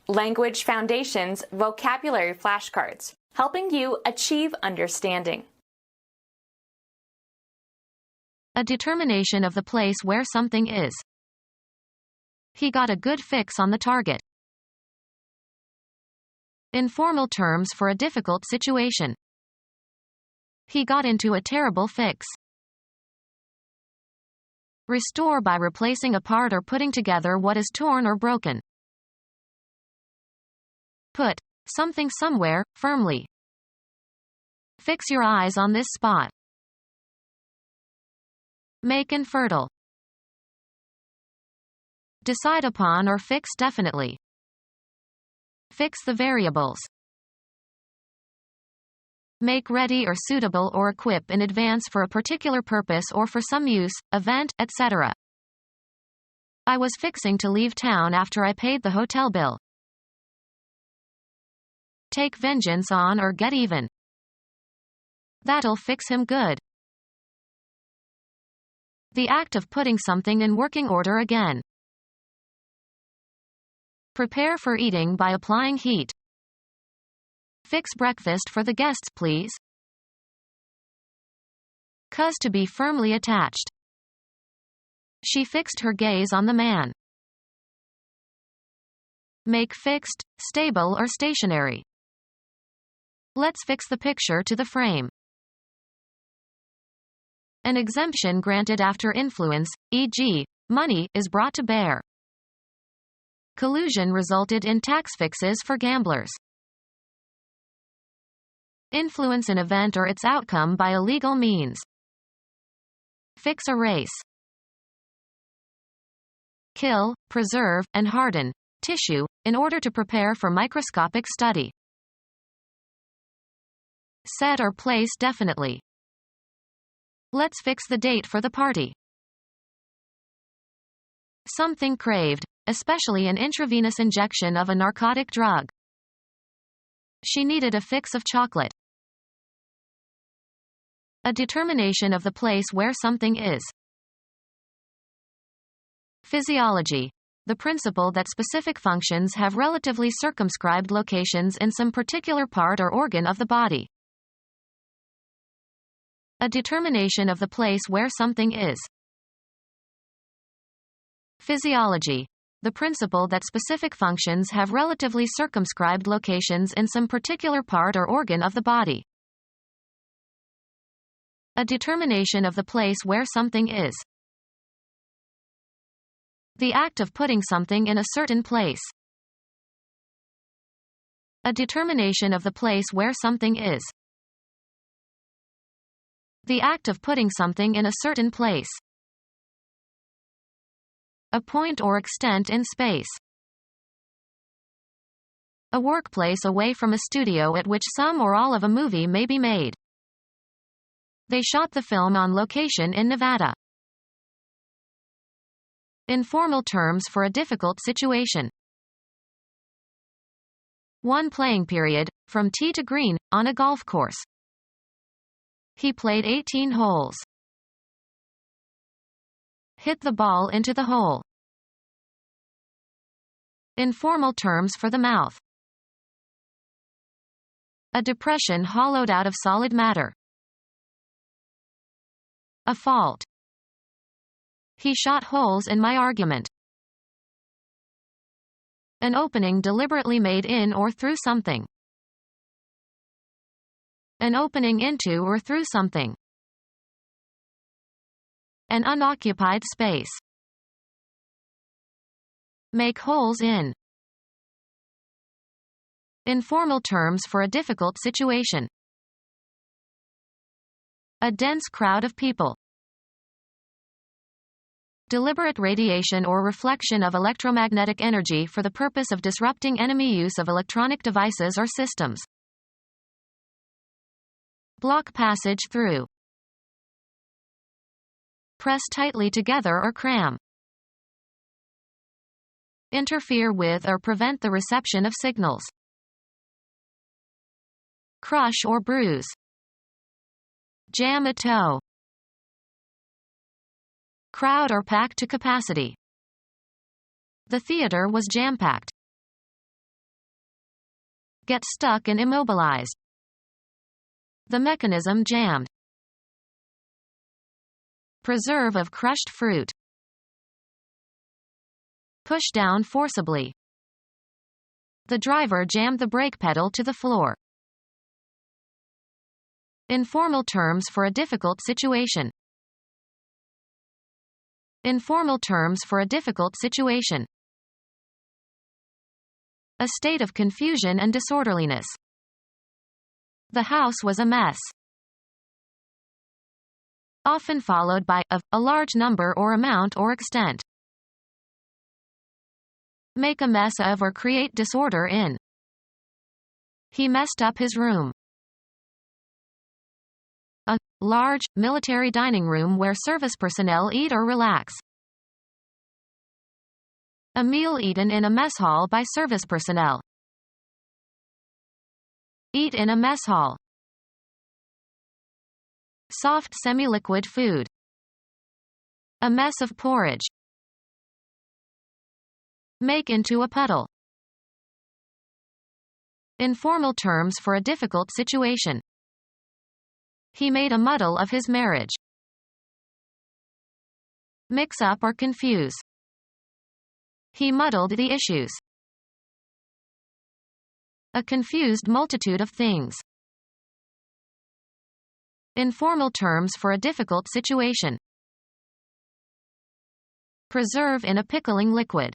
Language Foundations Vocabulary Flashcards, helping you achieve understanding. A determination of the place where something is. He got a good fix on the target. Informal terms for a difficult situation. He got into a terrible fix. Restore by replacing a part or putting together what is torn or broken. Put something somewhere, firmly. Fix your eyes on this spot. Make infertile. Decide upon or fix definitely. Fix the variables. Make ready or suitable or equip in advance for a particular purpose or for some use, event, etc. I was fixing to leave town after I paid the hotel bill. Take vengeance on or get even. That'll fix him good. The act of putting something in working order again. Prepare for eating by applying heat. Fix breakfast for the guests, please. Cause to be firmly attached. She fixed her gaze on the man. Make fixed, stable or stationary. Let's fix the picture to the frame. An exemption granted after influence, e.g., money, is brought to bear. Collusion resulted in tax fixes for gamblers. Influence an event or its outcome by illegal means. Fix a race. Kill, preserve, and harden tissue in order to prepare for microscopic study. Set or place definitely. Let's fix the date for the party. Something craved, especially an intravenous injection of a narcotic drug. She needed a fix of chocolate. A determination of the place where something is. Physiology. The principle that specific functions have relatively circumscribed locations in some particular part or organ of the body. A determination of the place where something is. Physiology. The principle that specific functions have relatively circumscribed locations in some particular part or organ of the body. A determination of the place where something is. The act of putting something in a certain place. A determination of the place where something is. The act of putting something in a certain place. A point or extent in space. A workplace away from a studio at which some or all of a movie may be made. They shot the film on location in Nevada. Informal terms for a difficult situation. One playing period, from tee to green, on a golf course. He played 18 holes. Hit the ball into the hole. Informal terms for the mouth. A depression hollowed out of solid matter. A fault. He shot holes in my argument. An opening deliberately made in or through something. An opening into or through something. An unoccupied space. Make holes in. Informal terms for a difficult situation. A dense crowd of people. Deliberate radiation or reflection of electromagnetic energy for the purpose of disrupting enemy use of electronic devices or systems. Block passage through. Press tightly together or cram. Interfere with or prevent the reception of signals. Crush or bruise. Jam a toe. Crowd or pack to capacity. The theater was jam-packed. Get stuck and immobilized. The mechanism jammed. Preserve of crushed fruit. Push down forcibly. The driver jammed the brake pedal to the floor. Informal terms for a difficult situation. Informal terms for a difficult situation. A state of confusion and disorderliness. The house was a mess. Often followed by of, a large number or amount or extent. Make a mess of or create disorder in. He messed up his room. A large, military dining room where service personnel eat or relax. A meal eaten in a mess hall by service personnel. Eat in a mess hall. Soft semi-liquid food. A mess of porridge. Make into a puddle. Informal terms for a difficult situation. He made a muddle of his marriage. Mix up or confuse. He muddled the issues. A confused multitude of things. Informal terms for a difficult situation. Preserve in a pickling liquid.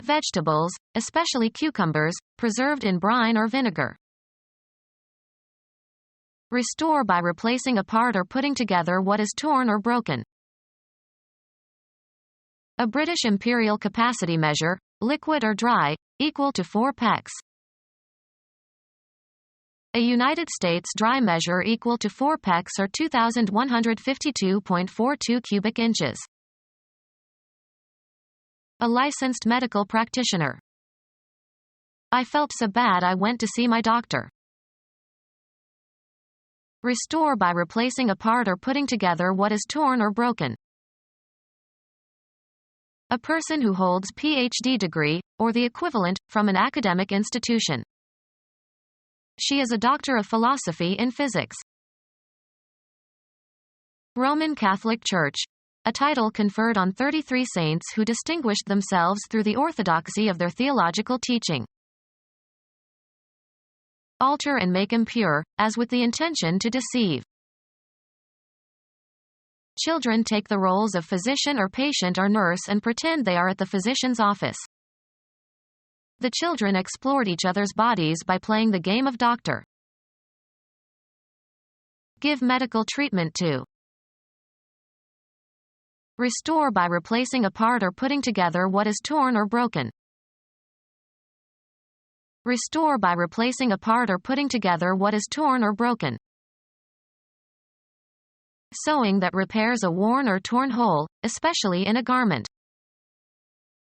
Vegetables, especially cucumbers, preserved in brine or vinegar. Restore by replacing a part or putting together what is torn or broken. A British imperial capacity measure, liquid or dry, equal to 4 pecks. A United States dry measure equal to 4 pecks or 2,152.42 cubic inches. A licensed medical practitioner. I felt so bad I went to see my doctor. Restore by replacing a part or putting together what is torn or broken. A person who holds PhD degree, or the equivalent, from an academic institution. She is a doctor of philosophy in physics. Roman Catholic Church. A title conferred on 33 saints who distinguished themselves through the orthodoxy of their theological teaching. Alter and make impure, as with the intention to deceive. Children take the roles of physician or patient or nurse and pretend they are at the physician's office. The children explored each other's bodies by playing the game of doctor. Give medical treatment to. Restore by replacing a part or putting together what is torn or broken. Restore by replacing a part or putting together what is torn or broken. Sewing that repairs a worn or torn hole, especially in a garment.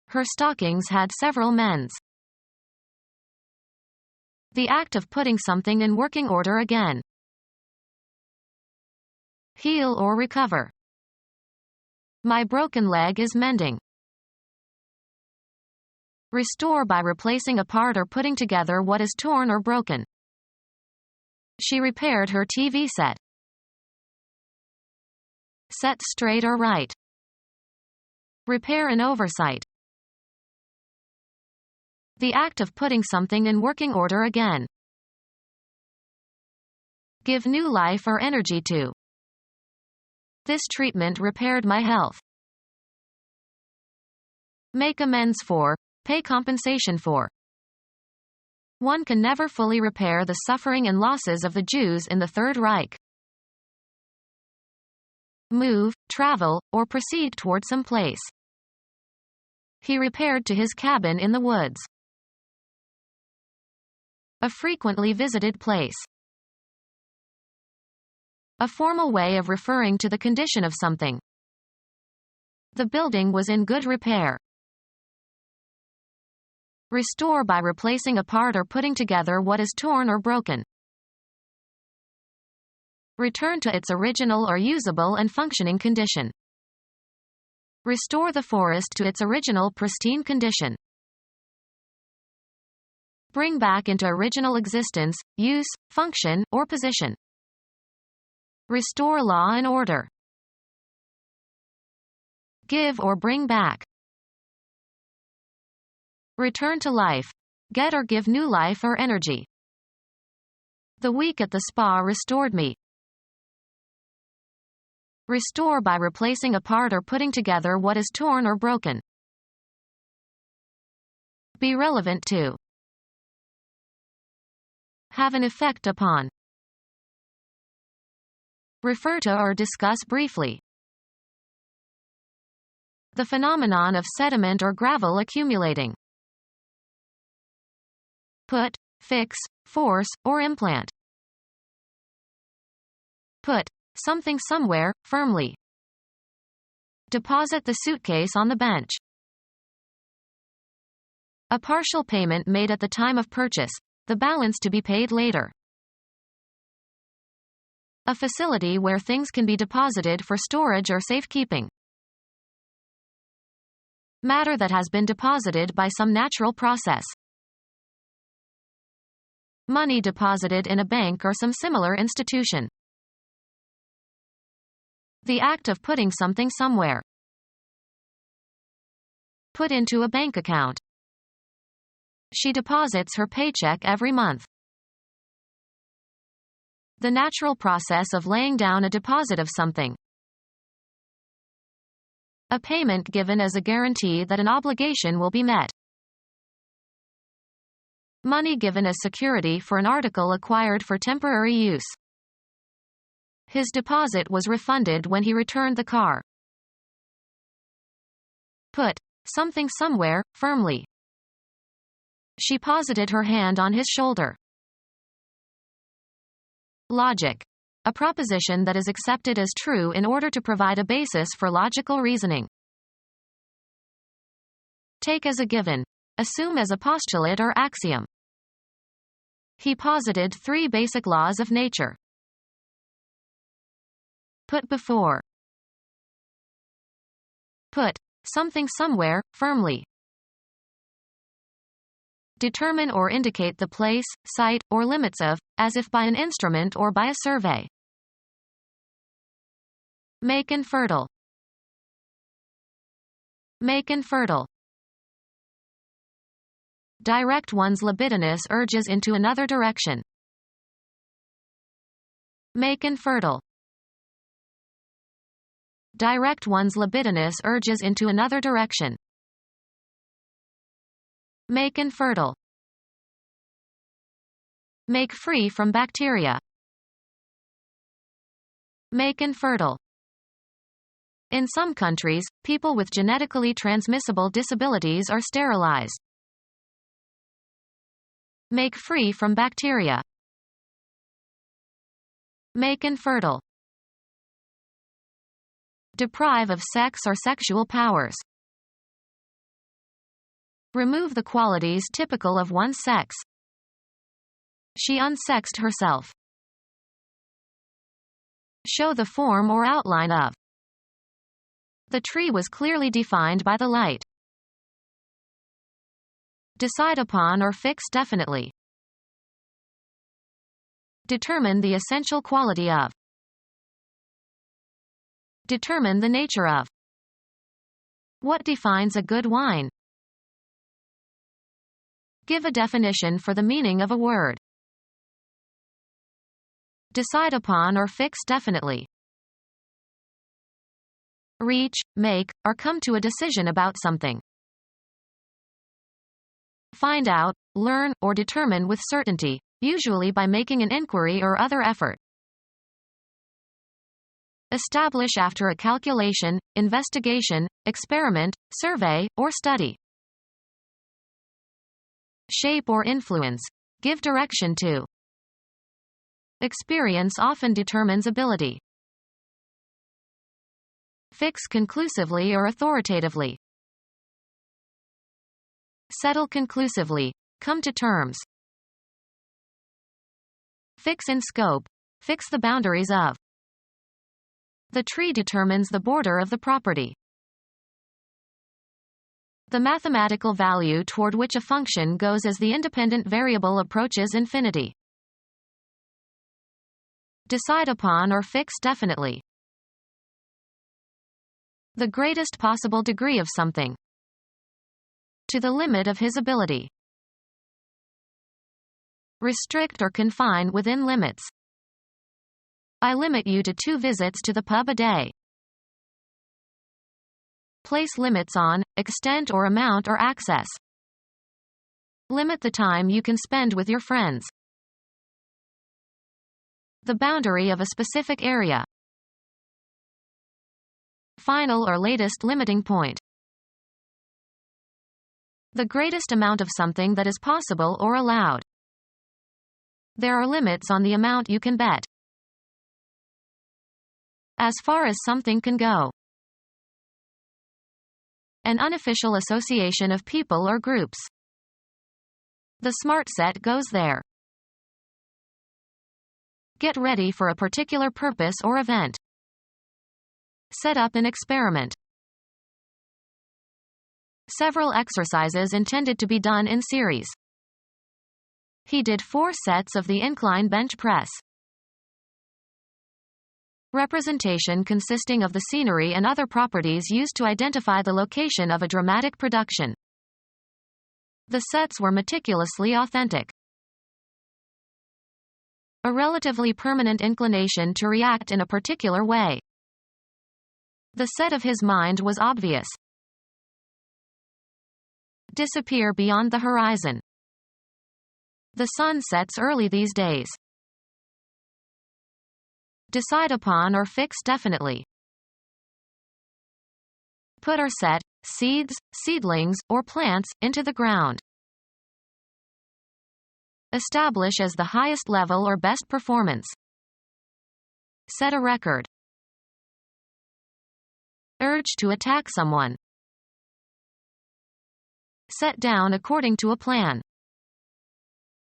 Her stockings had several mends. The act of putting something in working order again. Heal or recover. My broken leg is mending. Restore by replacing a part or putting together what is torn or broken. She repaired her TV set. Set straight or right. Repair an oversight. The act of putting something in working order again. Give new life or energy to. This treatment repaired my health. Make amends for, pay compensation for. One can never fully repair the suffering and losses of the Jews in the Third Reich. Move, travel, or proceed toward some place. He repaired to his cabin in the woods. A frequently visited place. A formal way of referring to the condition of something. The building was in good repair. Restore by replacing a part or putting together what is torn or broken. Return to its original or usable and functioning condition. Restore the forest to its original pristine condition. Bring back into original existence, use, function, or position. Restore law and order. Give or bring back. Return to life. Get or give new life or energy. The week at the spa restored me. Restore by replacing a part or putting together what is torn or broken. Be relevant to. Have an effect upon. Refer to or discuss briefly. The phenomenon of sediment or gravel accumulating. Put, fix, force, or implant. Put something somewhere, firmly. Deposit the suitcase on the bench. A partial payment made at the time of purchase, the balance to be paid later. A facility where things can be deposited for storage or safekeeping. Matter that has been deposited by some natural process. Money deposited in a bank or some similar institution. The act of putting something somewhere. Put into a bank account. She deposits her paycheck every month. The natural process of laying down a deposit of something. A payment given as a guarantee that an obligation will be met. Money given as security for an article acquired for temporary use. His deposit was refunded when he returned the car. Put something somewhere, firmly. She posited her hand on his shoulder. Logic. A proposition that is accepted as true in order to provide a basis for logical reasoning. Take as a given. Assume as a postulate or axiom. He posited 3 basic laws of nature. Put before. Put something somewhere, firmly. Determine or indicate the place, site, or limits of, as if by an instrument or by a survey. Make infertile. Make infertile. Direct one's libidinous urges into another direction. Make infertile. Direct one's libidinous urges into another direction. Make infertile. Make free from bacteria. Make infertile. In some countries, people with genetically transmissible disabilities are sterilized. Make free from bacteria. Make infertile. Deprive of sex or sexual powers. Remove the qualities typical of one's sex. She unsexed herself. Show the form or outline of. The tree was clearly defined by the light. Decide upon or fix definitely. Determine the essential quality of. Determine the nature of. What defines a good wine? Give a definition for the meaning of a word. Decide upon or fix definitely. Reach, make, or come to a decision about something. Find out, learn, or determine with certainty, usually by making an inquiry or other effort. Establish after a calculation, investigation, experiment, survey, or study. Shape or influence. Give direction to. Experience often determines ability. Fix conclusively or authoritatively. Settle conclusively. Come to terms. Fix in scope. Fix the boundaries of. The tree determines the border of the property. The mathematical value toward which a function goes as the independent variable approaches infinity. Decide upon or fix definitely. The greatest possible degree of something. To the limit of his ability. Restrict or confine within limits. I limit you to 2 visits to the pub a day. Place limits on, extent or amount or access. Limit the time you can spend with your friends. The boundary of a specific area. Final or latest limiting point. The greatest amount of something that is possible or allowed. There are limits on the amount you can bet. As far as something can go. An unofficial association of people or groups. The smart set goes there. Get ready for a particular purpose or event. Set up an experiment. Several exercises intended to be done in series. He did 4 sets of the incline bench press. Representation consisting of the scenery and other properties used to identify the location of a dramatic production. The sets were meticulously authentic. A relatively permanent inclination to react in a particular way. The set of his mind was obvious. Disappear beyond the horizon. The sun sets early these days. Decide upon or fix definitely. Put or set, seeds, seedlings, or plants, into the ground. Establish as the highest level or best performance. Set a record. Urge to attack someone. Set down according to a plan.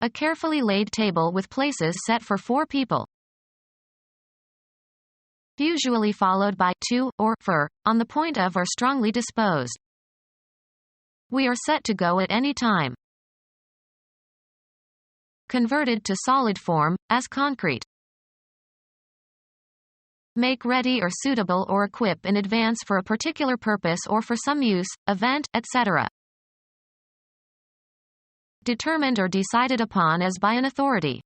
A carefully laid table with places set for 4 people. Usually followed by to or for, on the point of or strongly disposed. We are set to go at any time. Converted to solid form, as concrete. Make ready or suitable or equip in advance for a particular purpose or for some use, event, etc. Determined or decided upon as by an authority.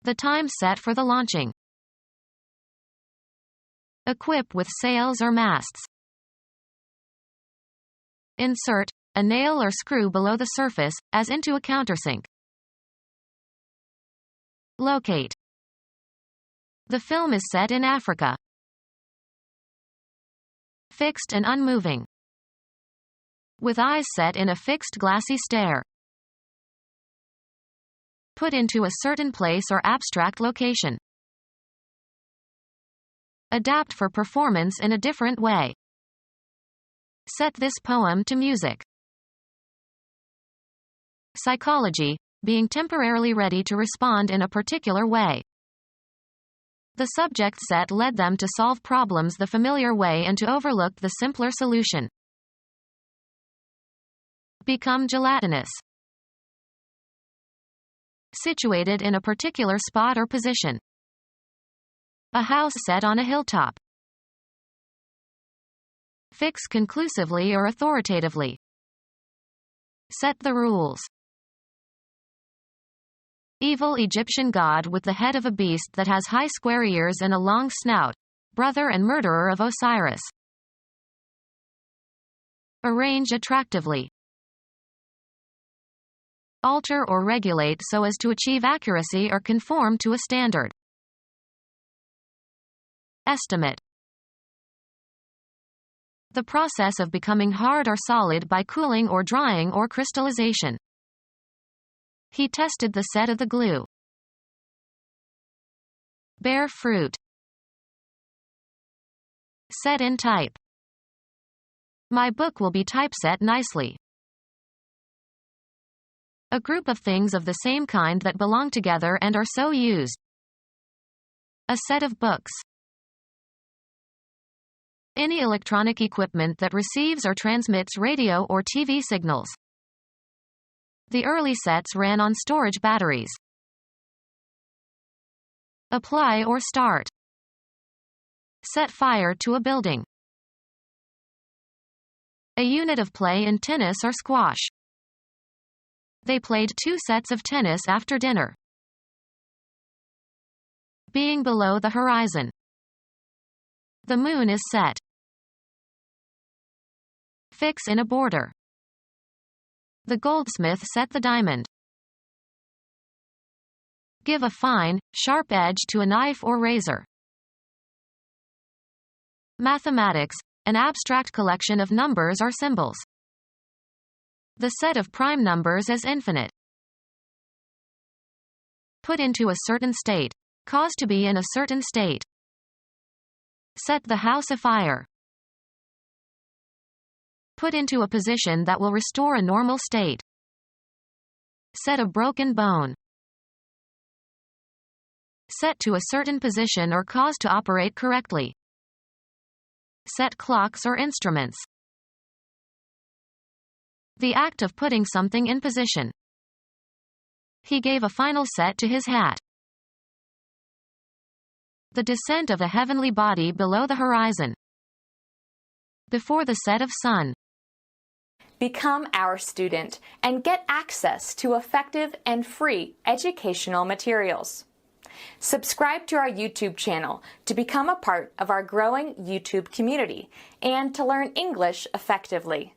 The time set for the launching. Equip with sails or masts. Insert a nail or screw below the surface, as into a countersink. Locate. The film is set in Africa. Fixed and unmoving. With eyes set in a fixed glassy stare. Put into a certain place or abstract location. Adapt for performance in a different way. Set this poem to music. Psychology, being temporarily ready to respond in a particular way. The subject set led them to solve problems the familiar way and to overlook the simpler solution. Become gelatinous. Situated in a particular spot or position. A house set on a hilltop. Fix conclusively or authoritatively. Set the rules. Evil Egyptian god with the head of a beast that has high square ears and a long snout. Brother and murderer of Osiris. Arrange attractively. Alter or regulate so as to achieve accuracy or conform to a standard. Estimate. The process of becoming hard or solid by cooling or drying or crystallization. He tested the set of the glue. Bear fruit. Set in type. My book will be typeset nicely. A group of things of the same kind that belong together and are so used. A set of books. Any electronic equipment that receives or transmits radio or TV signals. The early sets ran on storage batteries. Apply or start. Set fire to a building. A unit of play in tennis or squash. They played 2 sets of tennis after dinner. Being below the horizon. The moon is set. Fix in a border. The goldsmith set the diamond. Give a fine, sharp edge to a knife or razor. Mathematics, an abstract collection of numbers or symbols. The set of prime numbers is infinite. Put into a certain state. Cause to be in a certain state. Set the house afire. Put into a position that will restore a normal state. Set a broken bone. Set to a certain position or cause to operate correctly. Set clocks or instruments. The act of putting something in position. He gave a final set to his hat. The descent of a heavenly body below the horizon. Before the set of sun. Become our student and get access to effective and free educational materials. Subscribe to our YouTube channel to become a part of our growing YouTube community and to learn English effectively.